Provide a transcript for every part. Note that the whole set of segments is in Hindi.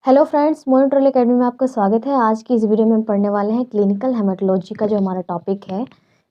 हेलो फ्रेंड्स, मॉनिटर एकेडमी में आपका स्वागत है। आज की इस वीडियो में हम पढ़ने वाले हैं क्लिनिकल हेमेटोलॉजी का जो हमारा टॉपिक है।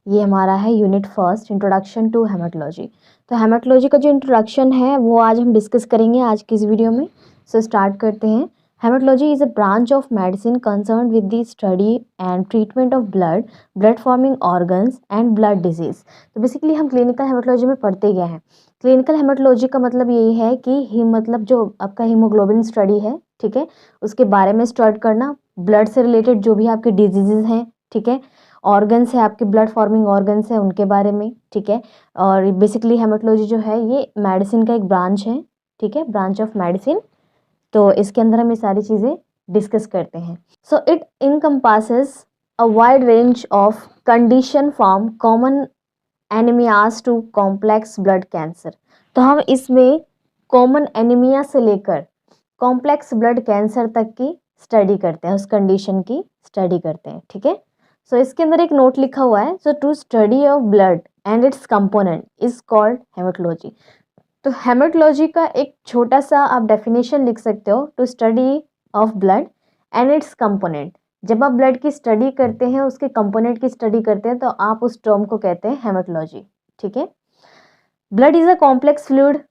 ये हमारा है unit first, introduction to haematology. तो हेमेटोलॉजी का जो इंट्रोडक्शन है वो आज हम डिस्कस करेंगे आज की इस वीडियो में। सो स्टार्ट करते हैं। Haematology is a branch of medicine concern with the study and treatment of blood forming organs and blood disease. तो बेसिकली हम क्लिनिकल हेमेटोलॉजी में पढ़ते गए हैं। क्लिनिकल हेमेटोलॉजी का मतलब यही है कि मतलब जो आपका हीमोग्लोबिन स्टडी है, ठीक है, उसके बारे में स्टडी करना। ब्लड से रिलेटेड जो भी आपके डिजीजेज हैं, ठीक है, ऑर्गन्स है, आपके ब्लड फॉर्मिंग ऑर्गन्स है, उनके बारे में, ठीक है। और बेसिकली हेमेटोलॉजी जो है ये मेडिसिन का एक ब्रांच है, ठीक है, ब्रांच ऑफ मेडिसिन। तो इसके अंदर हम ये सारी चीज़ें डिस्कस करते हैं। So it encompasses a wide range of condition from common anaemias to complex blood cancer. तो हम इसमें कॉमन एनीमिया से लेकर कॉम्प्लेक्स ब्लड कैंसर तक की स्टडी करते हैं, उस कंडीशन की स्टडी करते हैं, ठीक है। सो इसके अंदर एक नोट लिखा हुआ है, so to study of blood and its component is called haematology. तो हेमेटोलॉजी का एक छोटा सा आप डेफिनेशन लिख सकते हो, to study of blood and its component. जब आप ब्लड की स्टडी करते हैं, उसके कंपोनेंट की स्टडी करते हैं, तो आप उस टर्म को कहते हैं हेमेटोलॉजी, ठीक है। Blood is a complex fluid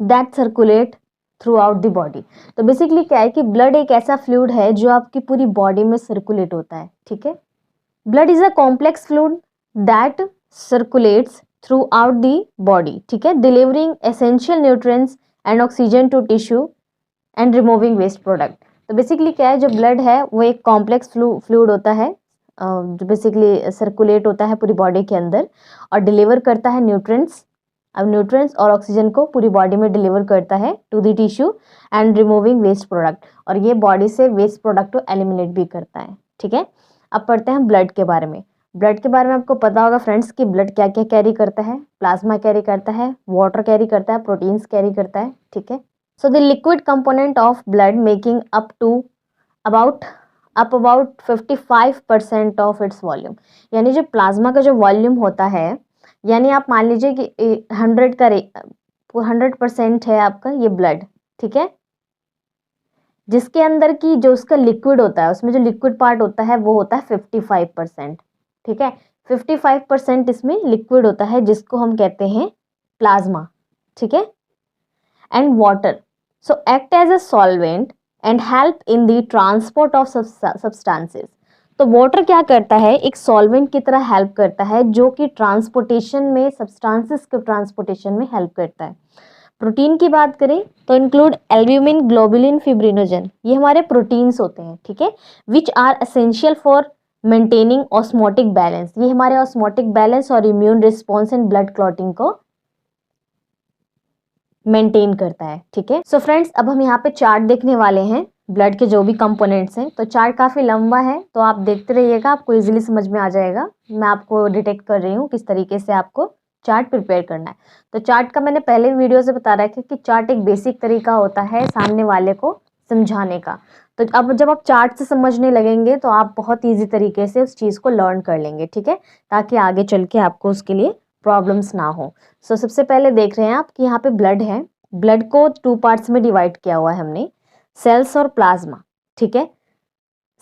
that circulate through out the body. तो बेसिकली क्या है कि ब्लड एक ऐसा फ्लूइड है जो आपकी पूरी बॉडी में सर्कुलेट होता है, ठीक है। Blood is a complex fluid that circulates throughout the body, ठीक है, delivering essential nutrients and oxygen to tissue and removing waste product. तो बेसिकली क्या है, जो ब्लड है वो एक कॉम्प्लेक्स फ्लूइड होता है, जो बेसिकली सर्कुलेट होता है पूरी बॉडी के अंदर और डिलीवर करता है न्यूट्रिएंट्स। अब न्यूट्रिएंट्स और ऑक्सीजन को पूरी बॉडी में डिलीवर करता है to the tissue and removing waste product, और ये बॉडी से वेस्ट प्रोडक्ट को एलिमिनेट भी करता है, ठीक है। अब पढ़ते हैं ब्लड के बारे में। ब्लड के बारे में आपको पता होगा फ्रेंड्स कि ब्लड क्या क्या कैरी करता है। प्लाज्मा कैरी करता है, वाटर कैरी करता है, प्रोटीन्स कैरी करता है, ठीक है। So the liquid component of blood making up about 55% of its volume। यानी जो प्लाज्मा का जो वॉल्यूम होता है, यानी आप मान लीजिए कि 100% है आपका ये ब्लड, ठीक है, जिसके अंदर की जो उसका लिक्विड होता है, उसमें जो लिक्विड पार्ट होता है वो होता है 55%, ठीक है। 55% इसमें लिक्विड होता है जिसको हम कहते हैं प्लाज्मा, ठीक है। And water so act as a solvent and help in the transport of substances। तो वाटर क्या करता है, एक सॉल्वेंट की तरह हेल्प करता है जो कि ट्रांसपोर्टेशन में, सब्सटेंसेस के ट्रांसपोर्टेशन में हेल्प करता है। प्रोटीन की बात करें तो इंक्लूड एल्ब्यूमिन, ग्लोबुलिन, फिब्रिनोजन, ये हमारे प्रोटीन्स होते हैं, ठीक है, which are essential for maintaining osmotic balance. ये हमारे ऑस्मोटिक बैलेंस और immune response and blood clotting को मेंटेन करता है, ठीक है। सो फ्रेंड्स, अब हम यहाँ पे चार्ट देखने वाले हैं ब्लड के जो भी कंपोनेंट्स हैं। तो चार्ट काफ़ी लंबा है, तो आप देखते रहिएगा, आपको इजीली समझ में आ जाएगा। मैं आपको डिटेक्ट कर रही हूँ किस तरीके से आपको चार्ट प्रिपेयर करना है। तो चार्ट का मैंने पहले वीडियो से बता रखा है कि चार्ट एक बेसिक तरीका होता है सामने वाले को समझाने का। तो अब जब आप चार्ट से समझने लगेंगे तो आप बहुत ईजी तरीके से उस चीज़ को लर्न कर लेंगे, ठीक है, ताकि आगे चल के आपको उसके लिए प्रॉब्लम्स ना हो। सो सबसे पहले देख रहे हैं आप कि यहाँ पे ब्लड है। ब्लड को 2 पार्ट्स में डिवाइड किया हुआ है हमने, सेल्स और प्लाज्मा, ठीक है।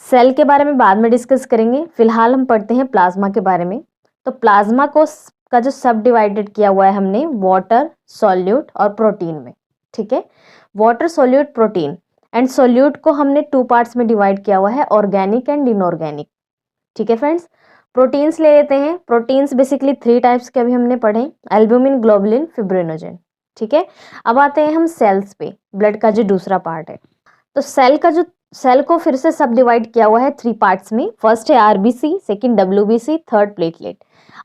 सेल के बारे में बाद में डिस्कस करेंगे, फिलहाल हम पढ़ते हैं प्लाज्मा के बारे में। तो प्लाज्मा को का जो सब डिवाइडेड किया हुआ है हमने वाटर, सॉल्यूट और प्रोटीन में, ठीक है। Water, solute, protein and solute को हमने 2 पार्ट्स में डिवाइड किया हुआ है, ऑर्गेनिक एंड इनऑर्गेनिक, ठीक है फ्रेंड्स। प्रोटीन्स ले लेते हैं। प्रोटीन्स बेसिकली 3 टाइप्स के अभी हमने पढ़े, एल्ब्यूमिन, ग्लोबुलिन, फिब्रिनोजन, ठीक है। अब आते हैं हम सेल्स पे, ब्लड का जो दूसरा पार्ट है। तो सेल को फिर से सब डिवाइड किया हुआ है 3 पार्ट्स में। फर्स्ट है RBC, second WBC, third platelet.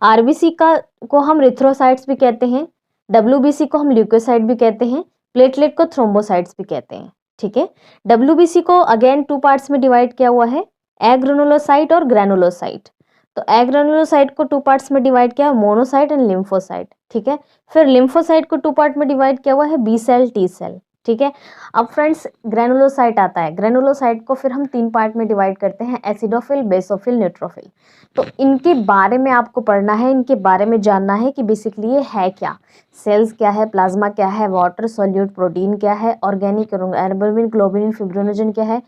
RBC का को हम रिथ्रोसाइट्स भी कहते हैं, डब्ल्यूबीसी को हम ल्यूकोसाइट भी कहते हैं, प्लेटलेट को थ्रोम्बोसाइट्स भी कहते हैं, ठीक है। डब्ल्यूबीसी को अगेन 2 पार्ट्स में डिवाइड किया हुआ है, एग्रेनुलोसाइट और ग्रैनुलोसाइट। तो एग्रेनुलोसाइट को 2 पार्ट्स में डिवाइड किया, मोनोसाइट एंड लिम्फोसाइट, ठीक है। फिर लिम्फोसाइट को 2 पार्ट में डिवाइड किया हुआ है, बी सेल, टी सेल, ठीक है। अब फ्रेंड्स ग्रेनुलोसाइट आता है। ग्रेनुलोसाइट को फिर हम 3 पार्ट में डिवाइड करते हैं, एसिडोफिल, बेसोफिल, न्यूट्रोफिल। तो इनके बारे में आपको पढ़ना है, इनके बारे में जानना है कि बेसिकली ये है क्या, सेल्स क्या है, प्लाज्मा क्या है, वाटर सॉल्यूट प्रोटीन क्या है, ऑर्गेनिक एल्बुमिन, ग्लोबुलिन, फिब्रिनोजन क्या है,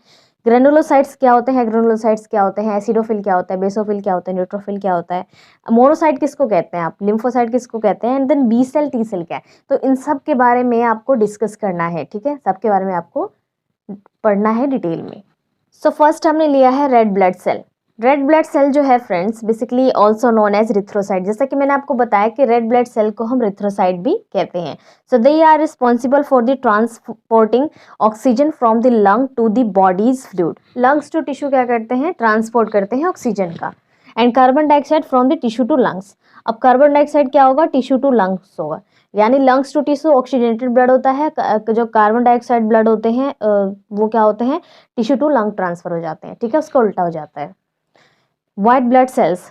ग्रेनुलोसाइट्स क्या होते हैं, ग्रेनुलोसाइट्स क्या होते हैं, एसिडोफिल क्या होता है, बेसोफिल क्या होता है, न्यूट्रोफिल क्या होता है, मोनोसाइट किसको कहते हैं आप, लिम्फोसाइट किसको कहते हैं, and then B cell, T cell क्या है। तो इन सब के बारे में आपको डिस्कस करना है, ठीक है, सबके बारे में आपको पढ़ना है डिटेल में। सो फर्स्ट हमने लिया है red blood cell. Red blood cell जो है friends basically also known as erythrocyte. जैसा कि मैंने आपको बताया कि रेड ब्लड सेल को हम रिथ्रोसाइट भी कहते हैं। So they are responsible for the transporting oxygen from the lung to the body's fluid. Lungs to tissue क्या करते हैं, ट्रांसपोर्ट करते हैं ऑक्सीजन का, and carbon dioxide from the tissue to lungs. अब कार्बन डाइऑक्साइड क्या होगा, टिश्यू टू लंग्स होगा, यानी lungs to tissue oxygenated blood होता है, जो कार्बन डाइऑक्साइड ब्लड होते हैं वो क्या होते हैं, टिश्यू टू लंग ट्रांसफर हो जाते हैं, ठीक है, उसका उल्टा हो जाता है। White blood cells,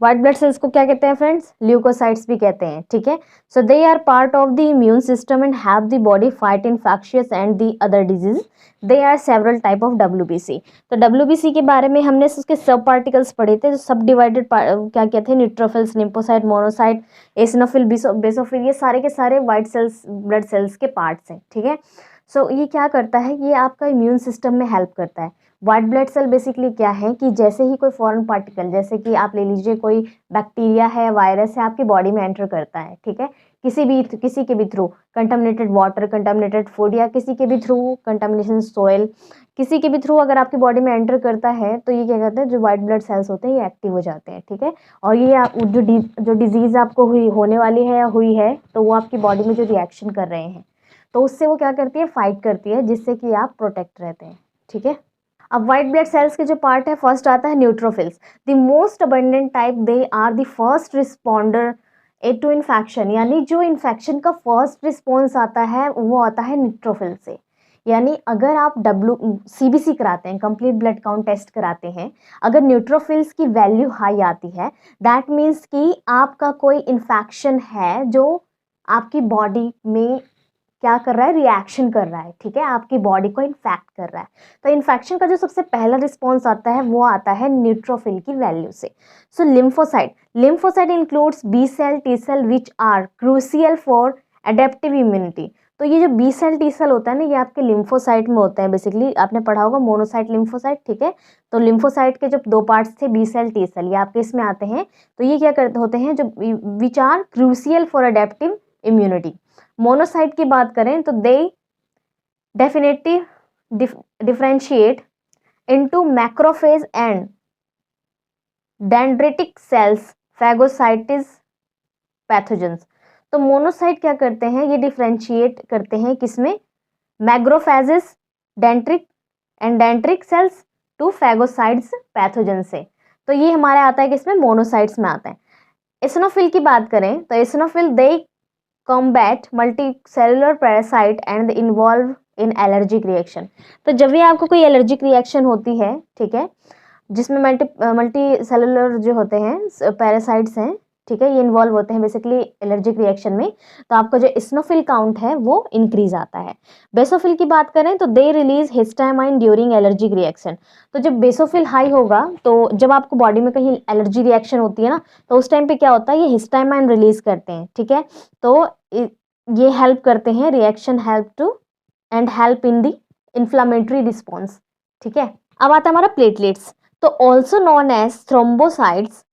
white blood cells को क्या कहते हैं फ्रेंड्स, ल्यूकोसाइट्स भी कहते हैं, ठीक है। So they are part of the immune system and have the body fight infectious and the other disease. They are several type of WBC। तो WBC के बारे में हमने उसके सब पार्टिकल्स पढ़े थे, जो सब डिवाइडेड क्या कहते हैं, neutrophils, lymphocyte, monocyte, eosinophil, basophil, ये सारे के सारे व्हाइट सेल्स ब्लड सेल्स के पार्ट्स हैं, ठीक है। सो ये क्या करता है, ये आपका इम्यून सिस्टम में हेल्प करता है। व्हाइट ब्लड सेल बेसिकली क्या है कि जैसे ही कोई फॉरेन पार्टिकल, जैसे कि आप ले लीजिए कोई बैक्टीरिया है, वायरस है, आपकी बॉडी में एंटर करता है, ठीक है, किसी के भी through, contaminated water, contaminated food, या किसी के भी थ्रू, कंटामिनेशन सोइल, किसी के भी थ्रू अगर आपकी बॉडी में एंटर करता है तो ये क्या कहते हैं, जो व्हाइट ब्लड सेल्स होते हैं ये एक्टिव हो जाते हैं, ठीक है। और ये जो डिजीज़ आपको होने वाली है या हुई है, तो वो आपकी बॉडी में जो रिएक्शन कर रहे हैं तो उससे वो क्या करती है, फाइट करती है, जिससे कि आप प्रोटेक्ट रहते हैं, ठीक है। अब व्हाइट ब्लड सेल्स के जो पार्ट है, फर्स्ट आता है neutrophils. The most abundant type, they are the first responder to infection, यानी जो इन्फेक्शन का फर्स्ट रिस्पॉन्स आता है वो आता है न्यूट्रोफिल से। यानी अगर आप CBC कराते हैं, कंप्लीट ब्लड काउंट टेस्ट कराते हैं, अगर न्यूट्रोफिल्स की वैल्यू हाई आती है, दैट मीन्स कि आपका कोई इन्फेक्शन है जो आपकी बॉडी में क्या कर रहा है, रिएक्शन कर रहा है, ठीक है, आपकी बॉडी को इन्फेक्ट कर रहा है। तो इन्फेक्शन का जो सबसे पहला रिस्पॉन्स आता है वो आता है न्यूट्रोफिल की वैल्यू से। So lymphocyte includes B cell, T cell which are crucial for adaptive immunity. तो ये जो बी सेल, टी सेल होता है ना, ये आपके लिम्फोसाइट में होते हैं। बेसिकली आपने पढ़ा होगा मोनोसाइट, लिम्फोसाइट, ठीक है। तो लिम्फोसाइट के जो 2 पार्ट्स थे, बी सेल, टी सेल, ये आपके इसमें आते हैं। तो ये क्या करते होते हैं, जो which are crucial for adaptive immunity. Monocyte की बात करें तो they definitely differentiate into macrophage and dendritic cells, phagocytosis, pathogens. तो मोनोसाइट क्या करते हैं, ये डिफरेंशिएट करते हैं किसमें, macrophages, dendritic cells to phagocytes, pathogen से। तो ये हमारे आता है किसमें, मोनोसाइट्स में आता है। एसिनोफिल की बात करें तो eosinophil they combat multicellular parasite and involve in allergic reaction। तो जब भी आपको कोई एलर्जिक रिएक्शन होती है, ठीक है, जिसमें मल्टी सेलुलर जो होते हैं पैरासाइट्स हैं, ठीक है, ये इन्वॉल्व होते हैं बेसिकली एलर्जिक रिएक्शन में, तो आपका जो एसिनोफिल काउंट है वो इंक्रीज आता है। बेसोफिल की बात करें तो they release histamine during allergic reaction. तो जब बेसोफिल हाई होगा, तो जब आपको बॉडी में कहीं एलर्जी रिएक्शन होती है ना, तो उस टाइम पे क्या होता है, ये हिस्टामाइन रिलीज करते हैं, ठीक है। तो ये हेल्प करते हैं, reaction help to and help in the inflammatory response, ठीक है। अब आता है हमारा प्लेटलेट्स। तो ऑल्सो नॉन एज थ्रोम्बोसाइट्स।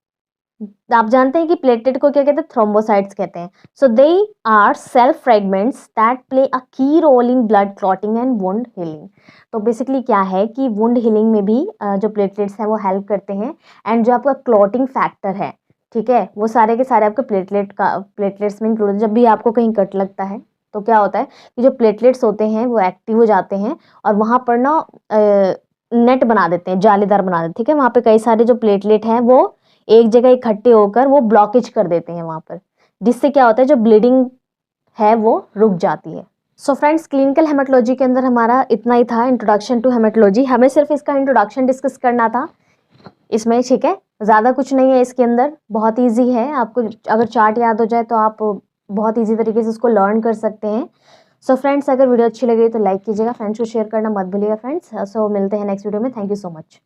आप जानते हैं कि प्लेटलेट को क्या कहते हैं, थ्रोम्बोसाइट्स कहते हैं। So they are cell fragments that play a key role in blood clotting and wound healing. तो बेसिकली क्या है कि वुंड हीलिंग में भी जो प्लेटलेट्स हैं वो हेल्प करते हैं, एंड जो आपका क्लॉटिंग फैक्टर है, ठीक है, वो सारे के सारे आपके प्लेटलेट्स में इंक्लूड। जब भी आपको कहीं कट लगता है तो क्या होता है कि जो प्लेटलेट्स होते हैं वो एक्टिव हो जाते हैं, और वहाँ पर ना नेट बना देते हैं, जालीदार बना देते हैं, ठीक है। वहाँ पे कई सारे जो प्लेटलेट हैं वो एक जगह इकट्ठे होकर वो ब्लॉकेज कर देते हैं वहाँ पर, जिससे क्या होता है, जो ब्लीडिंग है वो रुक जाती है। सो फ्रेंड्स, क्लिनिकल हेमेटोलॉजी के अंदर हमारा इतना ही था, इंट्रोडक्शन टू हेमेटोलॉजी। हमें सिर्फ इसका इंट्रोडक्शन डिस्कस करना था इसमें, ठीक है, ज़्यादा कुछ नहीं है इसके अंदर, बहुत ईजी है। आपको अगर चार्ट याद हो जाए तो आप बहुत ईजी तरीके से उसको लर्न कर सकते हैं। सो फ्रेंड्स, अगर वीडियो अच्छी लगी तो लाइक कीजिएगा, फ्रेंड्स को शेयर करना मत भूलिएगा फ्रेंड्स। सो मिलते हैं नेक्स्ट वीडियो में। Thank you so much.